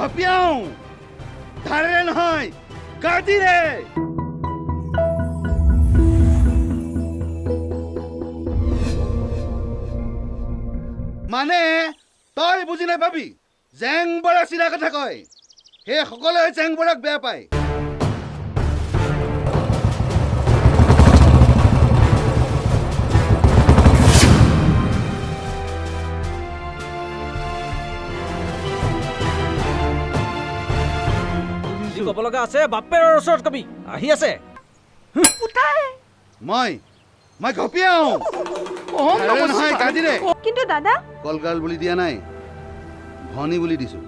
ঘপিয়াও ধাৰেৰে নহয় গাদিৰে মানে তই বুজি নাপাবি জেংবৰা চিধা কথা কয় সেই সকলোৱে জেংবৰাক বেয়া পায় ক'ব লগা আছে বাপেৰৰ ওচৰত কবি আহি আছে মই ঘপিয়াও ধাৰেৰে নহয় গাদিৰে কিন্তু দাদা কলগাল বুলি দিয়া নাই ভনী বুলি দিছো